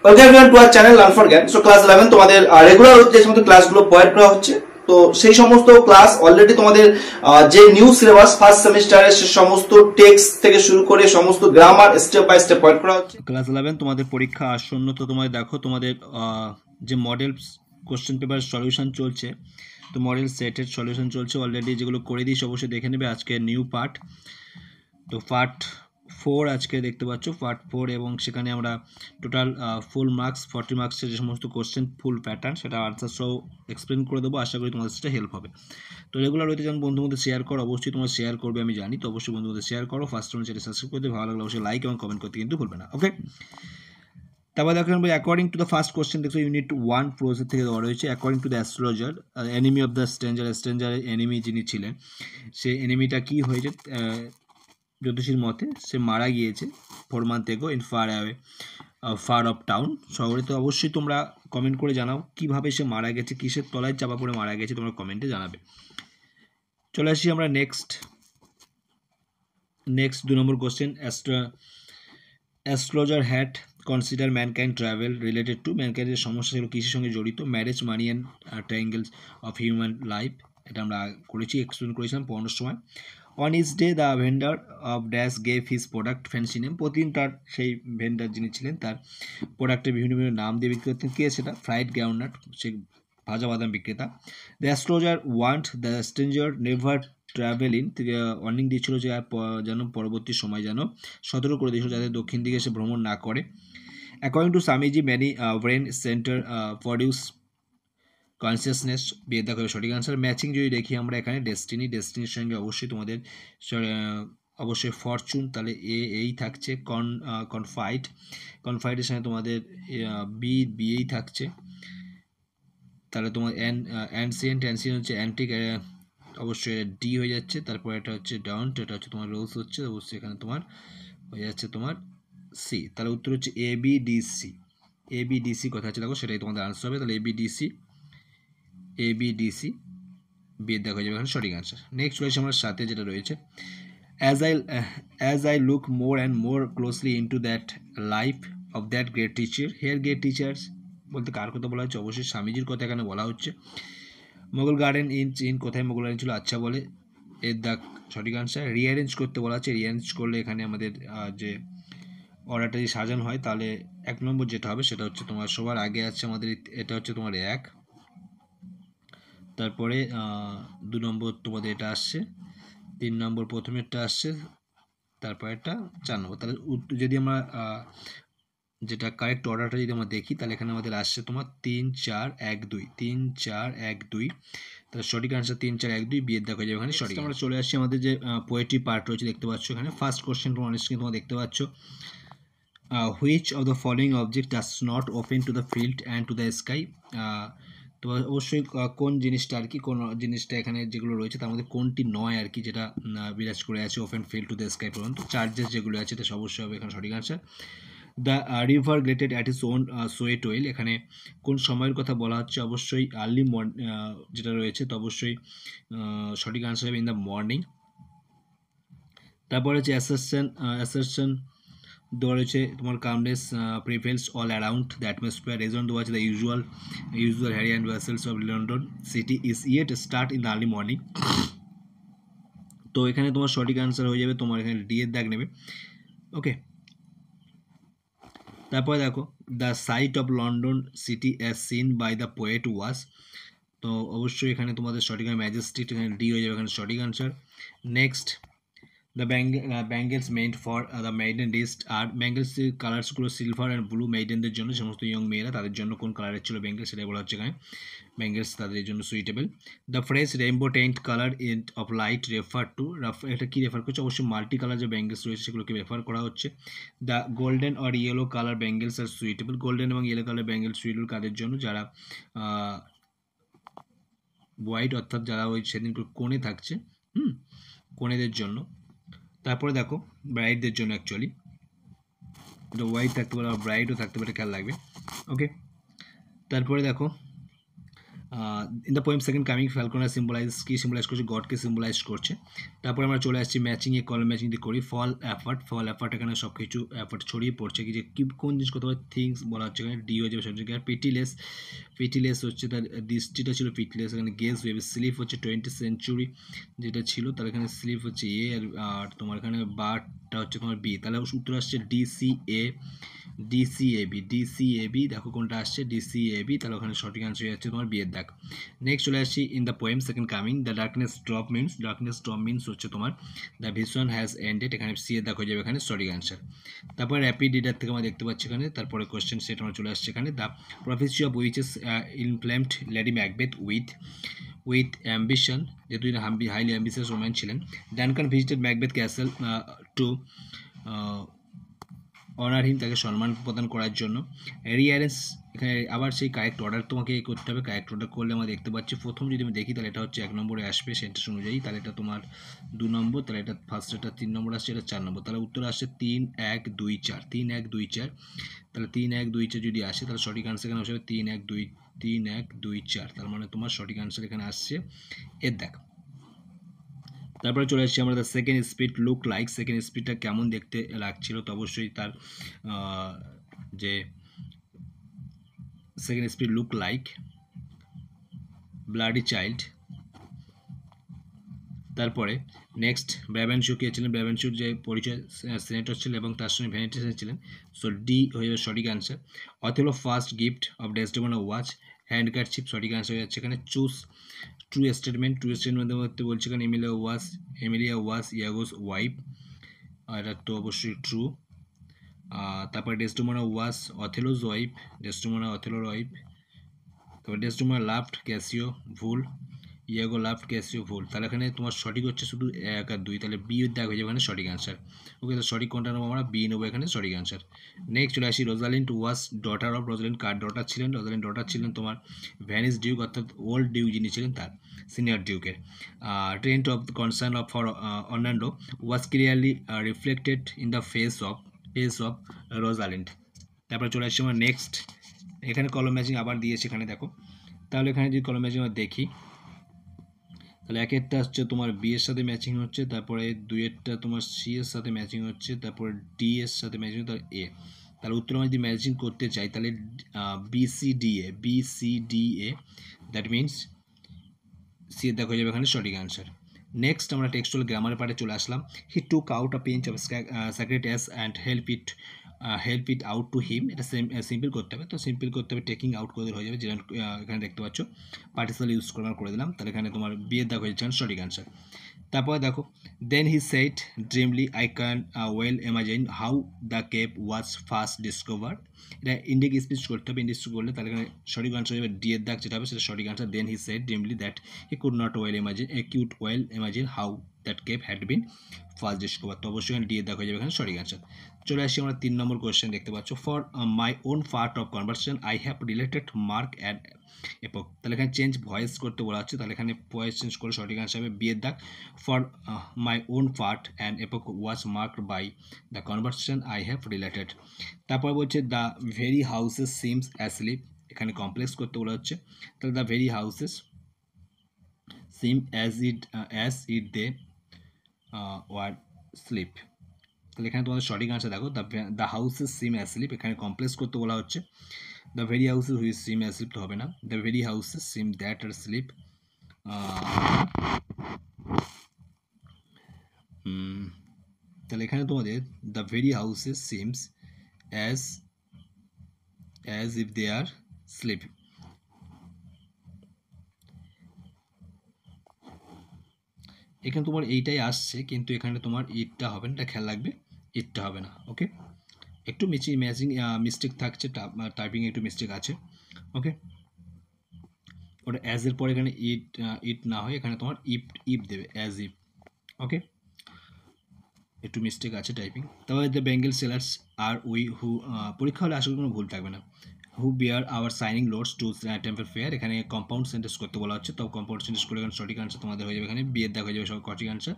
Welcome everyone to our channel learn for জ্ঞান। So class 11 তোমাদের regular যে সমস্ত ক্লাসগুলো প্রোভাইড করা হচ্ছে, তো সেই সমস্ত ক্লাস অলরেডি তোমাদের যে নিউ সিলেবাস ফার্স্ট সেমিস্টারের সে সমস্ত টেক্সট থেকে শুরু করে সমস্ত grammar step by step provide করা হচ্ছে। ক্লাস 11 তোমাদের পরীক্ষা আসন্ন, তো তোমাদের দেখো তোমাদের যে মডেল কোশ্চেন পেপার সলিউশন চলছে, তো মডেল সেটের সলিউশন চলছে অলরেডি, যেগুলো করে দিয়েছি অবশ্যই দেখে নেবে। আজকে নিউ পার্ট, তো পার্ট 4 আজকে দেখতে পাচ্ছ, পার্ট 4, এবং সেখানে আমরা টোটাল ফুল মার্কস 40 মার্কসের যে সমস্ত কোশ্চেন ফুল প্যাটার্ন সেটা আনসার সহ এক্সপ্লেন করে দেবো। আশা করি তোমাদের সেটা হেল্প হবে। তো রেগুলার হইতে যখন বন্ধুর মধ্যে শেয়ার করো, অবশ্যই তোমরা শেয়ার করবে আমি জানি, তো অবশ্যই বন্ধুর মধ্যে শেয়ার করো। ফার্স্ট টাইম চ্যানেল সাবস্ক্রাইব করতে, ভালো লাগলে অবশ্যই লাইক এবং কমেন্ট করতে কিন্তু ভুলবে না। ওকে, তারপর দেখো according to the first question দেখো ইউনিট 1 প্রোসেস থেকে দেওয়া রয়েছে। According to the astrologer enemy of the stranger, স্ট্রেঞ্জারের এনিমি যিনি ছিলেন, সেই এনিমিটা কি হয়েছে জ্যোতিষীর মতে সে মারা গিয়েছে 4 মান্থ এগো ইন ফার অফ টাউন, শহরে। তো অবশ্যই তোমরা কমেন্ট করে জানাও কিভাবে সে মারা গেছে, কিসের তলায় চাপা পড়ে মারা গেছে, তোমরা কমেন্টে জানাবে। চলে আসি আমরা নেক্সট 2 নম্বর question. Astrologer had consider mankind travel related to, ম্যানকাইন্ডের সমস্যা ছিল কৃষির সঙ্গে জড়িত, marriage, money and triangles of human life. এটা আমরা করেছি, এক্সপ্লেন করেছিলাম পড়ানোর সময়। On this day the vendor of dash gave his product fancy name, প্রতিদিন তার সেই ভেন্ডার যিনি ছিলেন তার প্রোডাক্টের বিভিন্ন বিভিন্ন নাম দিয়ে বিক্রি করতেন। কে সেটা? ফ্রাইড গ্রাউন্ডনাট, সে ভাজা বাদাম বিক্রেতা। The astrologer want the stranger never travel in, থেকে ওয়ার্নিং দিয়েছিল যে যেন পরবর্তী সময় যেন সতর্ক করে দিয়েছিল যাতে দক্ষিণ দিকে সে ভ্রমণ না করে। According to Swamiji many brain center produce consciousness, বিয়ে দেখা সঠিক আনসার। ম্যাচিং যদি দেখি আমরা এখানে ডেস্টিনির সঙ্গে অবশ্যই তোমাদের অবশ্যই ফরচুন, তাহলে এই থাকছে। কনফাইডের সঙ্গে তোমাদের বিয়েই থাকছে, তাহলে তোমার অ্যানসিয়েন্ট হচ্ছে অ্যান্টিক, অবশ্যই ডি হয়ে যাচ্ছে। তারপর এটা হচ্ছে ডাউন্ট, এটা হচ্ছে তোমার রোজ হচ্ছে, অবশ্যই এখানে তোমার হয়ে যাচ্ছে তোমার সি। তাহলে উত্তর হচ্ছে এবিডিসি কথা হচ্ছে, দেখো সেটাই তোমাদের আনসার হবে। তাহলে এবিডিসি বিয়ের দেখা হয়ে যাবে এখানে সঠিক আনসার। নেক্সট রয়েছে আমার সাথে যেটা রয়েছে, as I look more and more closely into that life of that great teacher, here great teachers বলতে কার কথা বলা হচ্ছে? অবশ্যই স্বামীজির কথা এখানে বলা হচ্ছে। মোগল গার্ডেন ইন কোথায় মোগল গার্ডেন ছিল? আচ্ছা বলে এর দা সঠিক আনসার। রিঅ্যারেঞ্জ করতে বলা হচ্ছে, রিঅ্যারেঞ্জ করলে এখানে আমাদের যে অর্ডারটা যদি সাজানো হয় তাহলে 1 নম্বর যেটা হবে সেটা হচ্ছে তোমার সবার আগে আছে আমাদের, এটা হচ্ছে তোমার 1, তারপরে 2 নম্বর তোমাদের এটা আসছে, 3 নম্বর প্রথমেরটা আসছে, তারপরে এটা 4 নম্বর। তাহলে যদি আমরা যেটা কারেক্ট অর্ডারটা যদি আমরা দেখি তাহলে এখানে আমাদের আসছে তোমার 3 4 1 2, তাহলে সঠিক আনসার 3 4 1 2 বিয়ের দেখা যাবে এখানে সঠিক। আমরা চলে আসছি আমাদের যে পোয়েট্রি পার্ট রয়েছে, দেখতে পাচ্ছ এখানে ফার্স্ট কোশ্চেন তোমার স্ক্রিনে তোমরা দেখতে পাচ্ছ, which of the following object does not open to the field and two the sky. তো অবশ্যই কোন জিনিসটা আর কি, কোন জিনিসটা এখানে যেগুলো রয়েছে তার মধ্যে কোনটি নয় আর কি, যেটা বিরাজ করে আছে open field to the sky পর্যন্ত। চার্জেস যেগুলো আছে এটা অবশ্যই হবে এখানে সঠিক answer. The river glided at its own sweet will, এখানে কোন সময়ের কথা বলা হচ্ছে? অবশ্যই আর্লি মর্নিং যেটা রয়েছে, তো অবশ্যই সঠিক আনসার হবে ইন দ্য মর্নিং। তারপরে হচ্ছে অ্যাসারশন দেওয়া রয়েছে তোমার, calmness prevails all around the atmosphere, Rezon দেওয়া আছে the usual Harry and vessels of London city is yet start in the early morning. তো এখানে তোমার সঠিক আনসার হয়ে যাবে তোমার এখানে ডি এর দাগ নেবে। ওকে, তারপরে দেখো the sight of London city as seen by the poet was, তো অবশ্যই এখানে তোমাদের সঠিক ম্যাজেস্টিক, এখানে ডি হয়ে যাবে এখানে সঠিক answer. Next the bangles made for the maiden list, আর ব্যাঙ্গেলস কালার্সগুলো সিলভার অ্যান্ড ব্লু, মেইডেনদের জন্য, সমস্ত ইয়ং মেয়েরা তাদের জন্য কোন কালারের ছিল ব্যাঙ্গেলস সেটাই বলা হচ্ছে এখানে, ব্যাঙ্গেলস তাদের জন্য suitable. The fresh rainbow tent colour in of light refer to, এটা কি রেফার করছে? অবশ্যই মাল্টি কালার যে ব্যাঙ্গেলস রয়েছে সেগুলোকে রেফার করা হচ্ছে। The golden or yellow colour bangles are suitable, golden এবং ইয়েলো কালার ব্যাঙ্গেলস সুইটেবল কাদের জন্য? যারা হোয়াইট, অর্থাৎ যারা ওই সেদিন কোণে থাকছে, কোণেদের জন্য। তারপরে দেখো ব্রাইডদের জন্য, অ্যাকচুয়ালি এটা হোয়াইট থাকতে পারে আর ব্রাইডও থাকতে পারে, খেয়াল লাগবে। ওকে, তারপরে দেখো in the poem second coming falconer symbolise করছে, গডকে সিম্বলাইজ করছে। তারপরে আমরা চলে আসছি ম্যাচিং, এ কলম ম্যাচিং দিয়ে করি। ফল এফার্ট এখানে সব কিছু এফার্ট ছড়িয়ে পড়ছে, কি যে কি কোন জিনিস করতে হবে, থিংস বলা হচ্ছে এখানে, ডি হয়ে যাবে সব জায়গায়। পিটিলেস হচ্ছে তার দৃষ্টিটা ছিল পিটিলেস, এখানে গেস ওয়েবে। স্লিপ হচ্ছে 20th সেঞ্চুরি যেটা ছিল, তার এখানে স্লিপ হচ্ছে এ, আর তোমার এখানে বারটা হচ্ছে তোমার বি, তাহলে উত্তর আসছে ডিসিএবি। দেখো কোনটা আসছে, ডিসিএবি, তাহলে ওখানে সঠিক আনসার হয়ে যাচ্ছে তোমার বিয়ের দাগ। নেক্সট চলে আসছি in the poem second coming, the darkness drop means হচ্ছে তোমার দ্য ভিশন হ্যাজ এন্ডেড, এখানে সি এর দাগ হয়ে যাবে এখানে সঠিক আনসার। তারপর র্যাপিড রিডার থেকে আমরা দেখতে পাচ্ছি এখানে, তারপরে কোয়েশ্চেন সেট আমরা চলে আসছে এখানে। The prophecy of witches inflamed lady Macbeth with ambition, যেহেতু হাইলি অ্যাম্বিশিয়াস ওম্যান ছিলেন। Duncan visited Macbeth castle to honour him, তাকে সম্মান প্রদান করার জন্য। রিঅ্যারেঞ্জ, এখানে আবার সেই কারেক্ট অর্ডার তোমাকে করতে হবে, কারেক্ট অর্ডার করলে আমরা দেখতে পাচ্ছি প্রথম যদি আমি দেখি তাহলে এটা হচ্ছে 1 নম্বরে আসবে সেন্টেন্স অনুযায়ী, তাহলে এটা তোমার 2 নম্বর, তাহলে এটা ফার্স্ট, এটা 3 নম্বর আসছে, এটা 4 নম্বর, তাহলে উত্তর আসছে 3 1 2 4, 3 1 2 4, তাহলে 3 1 2 4 যদি আসে তাহলে সঠিক আনসার এখানে আসবে 3 1 2 4, তার মানে তোমার সঠিক আনসার এখানে আসছে এর দেখ। তারপরে চলে আসছি আমরা the second speed look like, second স্পিডটা কেমন দেখতে লাগছিল, তো অবশ্যই তার যে second speed look like bloody child. তারপরে নেক্সট ব্রাভেনশো কে ছিলেন, ব্রাভেনশোর যে পরিচয় সিনেটর ছিলেন এবং তার সঙ্গে ভ্যানিটেশন ছিলেন, সো ডি হয়ে যাবে সঠিক answer. Othello first gift of Desdemona was handkerchief, সঠিক আনসার হয়ে যাচ্ছে এখানে। চুজ ট্রু স্টেটমেন্টের মধ্যে বলছে এখানে এমিলিয়া ওয়াজ ইয়াগোস ওয়াইফ, এটা তো অবশ্যই ট্রু। তারপরে ডেসডেমোনা ওয়াজ অথেলোর ওয়াইফ, তারপর ডেসডেমোনা লাভড ক্যাসিও, ভুল। ইয়াগো লাভড ক্যাসিও, ভুল। তাহলে এখানে তোমার সঠিক হচ্ছে শুধু 1 আর 2, তাহলে বি এর দাগ হয়ে যাবে এখানে সঠিক আনসার। ওকে, তো সঠিক কোনটা নেবো আমরা, বি নেবো এখানে সঠিক আনসার। নেক্সট চলে আসি Rosalind was daughter of, Rosalind কার ডটার ছিলেন, রোজালিন্ড ডটার ছিলেন তোমার ভ্যানিস ডিউক, অর্থাৎ ওল্ড ডিউক যিনি ছিলেন তার, সিনিয়র ডিউকের। Trend of concern of for Orlando was clearly reflected in the face of Rosalind. তারপরে চলে আসছি আমরা নেক্সট, এখানে কলম ম্যাচিং আবার দিয়েছে এখানে দেখো, তাহলে এখানে যদি কলম ম্যাচিং আমরা দেখি তাহলে 1-এরটা হচ্ছে তোমার বি এর সাথে ম্যাচিং হচ্ছে, তারপরে 2-এরটা তোমার সি এর সাথে ম্যাচিং হচ্ছে, তারপরে ডি এর সাথে ম্যাচিং, তাহলে এ। তাহলে উত্তর আমরা যদি ম্যাচিং করতে চাই তাহলে BCDA, দ্যাট মিনস সি এর দেখা যাবে এখানে সঠিক আনসার। নেক্সট আমরা টেক্সচুয়াল গ্রামার পার্টে চলে আসলাম। He took out a pinch of sacred ash and held it out to him, এটা সিম্পল করতে হবে, তো সিম্পল করতে হবে, টেকিং আউট করে হয়ে যাবে, যেটা এখানে দেখতে পাচ্ছ পার্টিসিপাল ইউজ করে দিলাম, তাহলে এখানে তোমার বিয়ের দাগ হয়ে যাচ্ছে সঠিক আনসার। তারপরে দেখো, then he said dreamily I can well imagine how the cape was first discovered, এটা ইন্ডিক স্পিচ করতে হবে, ইন্ডিক করলে তাহলে এখানে সঠিক আনসার হয়ে যাবে ডি এর দাগ যেটা হবে সেটা সঠিক answer. Then he said dreamily that he could not well imagine how that cape had been first discover, তো অবশ্যই এখানে ডি এর দাগ হয়ে যাবে এখানে সঠিক আনসার। চলে আসছি আমরা 3 নম্বর কোয়েশ্চেন দেখতে পাচ্ছ, for my own part of conversation I have related Mark and epoch, তাহলে এখানে চেঞ্জ ভয়েস করতে বলা হচ্ছে, তাহলে এখানে ভয়েস চেঞ্জ করে সঠিক আনসার হবে বি এর দাগ। For my own part and epoch was marked by the conversation I have related. তারপর বলছে the very houses seems asleep, এখানে কমপ্লেক্স করতে বলা হচ্ছে, তাহলে the very houses seem as it they were slip, তাহলে এখানে তোমাদের সঠিক আনসার দেখো দ্য হাউসেস সিম অ্যাসলিপ, এখানে কমপ্লেক্স করতে বলা হচ্ছে, the very houses which seem asleep তো হবে না, the very houses seem that R slip. তাহলে এখানে তোমাদের the very houses seems as if they are sleep, এখানে তোমার এইটাই আসছে কিন্তু এখানে তোমার ইটটা হবে না, এটা খেয়াল রাখবে, ইটটা হবে না। ওকে, একটু ম্যাচিং মিস্টেক থাকছে, টাইপিং একটু মিস্টেক আছে। ওকে, ওটা অ্যাজ এর পরে এখানে ইট না হয় এখানে তোমার ইফ দেবে, অ্যাজ ইফ। ওকে, একটু মিস্টেক আছে টাইপিং। তবে the Bengal sailors are we who, পরীক্ষা হলে আসলে কোনো ভুল থাকবে না, who bear our shining loads to temple fair, এখানে কম্পাউন্ড সেন্টেন্স করতে বলা হচ্ছে, তো কম্পাউন্ড সেন্টেন্স করে এখানে সঠিক আনসার তোমাদের হয়ে যাবে, এখানে বিয়ের দাগ হয়ে যাবে সব সঠিক answer.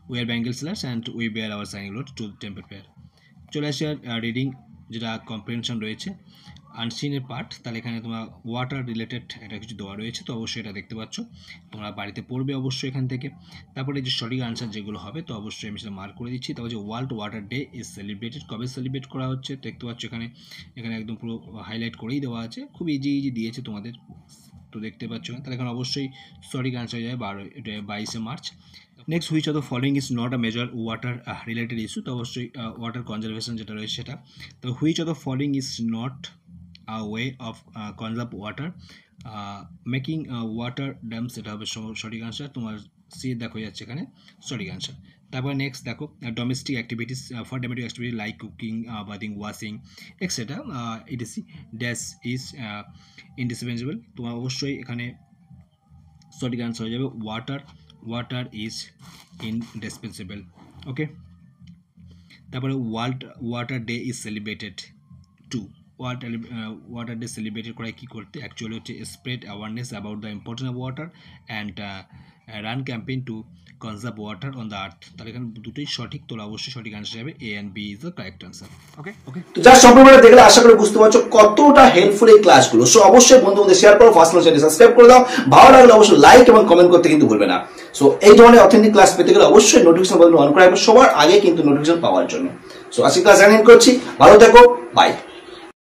We are bangle sellers and we bear our shining loads to temple fair. চলে আসে রিডিং, যেটা কম্প্রিহেনশন রয়েছে, আনসিনের পার্ট, তাহলে এখানে তোমার ওয়াটার রিলেটেড এটা কিছু দেওয়া রয়েছে, তো অবশ্যই এটা দেখতে পাচ্ছ, তোমরা বাড়িতে পড়বে অবশ্যই এখান থেকে। তারপরে যে সঠিক আনসার যেগুলো হবে তো অবশ্যই আমি সেটা মার্ক করে দিচ্ছি। তারপর যে world water day is celebrated, কবে সেলিব্রেট করা হচ্ছে দেখতে পাচ্ছ এখানে, এখানে একদম পুরো হাইলাইট করেই দেওয়া আছে, খুব ইজি দিয়েছে তোমাদের, তো দেখতে পাচ্ছ। তাহলে এখানে অবশ্যই সঠিক আনসার হয়ে যাবে 22শে March. Next, which of the following is not a major water related issue, তো অবশ্যই ওয়াটার কনজারভেশন যেটা রয়েছে সেটা। তো which of the following is not a way of conserve water, making water dams, এটা হবে সঠিক আনসার। তোমার সি দেখো যাচ্ছে এখানে সঠিক আনসার। তারপর নেক্সট দেখো domestic activities, for domestic activity like cooking, bathing, washing etcetera, etc dash is indispensable, তোমার অবশ্যই এখানে সঠিক আনসার হয়ে যাবে ওয়াটার ইজ ইনডিসপেন্সেবল। ওকে, তারপরে world water day is celebrated to, water day celebrated করা কী করতে, অ্যাকচুয়ালি হচ্ছে spread awareness about the importance of water and run campaign to conserve water on the earth. তাহলে এখানে দুটোই সঠিক, তোলা অবশ্যই সঠিক আনসার হবে A and B is the correct answer. Okay okay, তো যা সম্পূর্ণ দেখলে আশা করি বুঝতে পারছো কতটা হেল্পফুল এই ক্লাসগুলো। সো অবশ্যই বন্ধুদের শেয়ার করো, ফার্স্ট চ্যানেল সাবস্ক্রাইব করে দাও, ভালো লাগলে অবশ্যই লাইক এবং কমেন্ট করতে কিন্তু ভুলবে না। সো এই ধরনের অথেন্টিক ক্লাস পেতে গেলে অবশ্যই নোটিফিকেশন বাটন অন করে রাখবে সবার আগে কিন্তু নোটিফিকেশন পাওয়ার জন্য। সো আজকে ক্লাস এন্ড করছি, ভালো থেকো, বাই।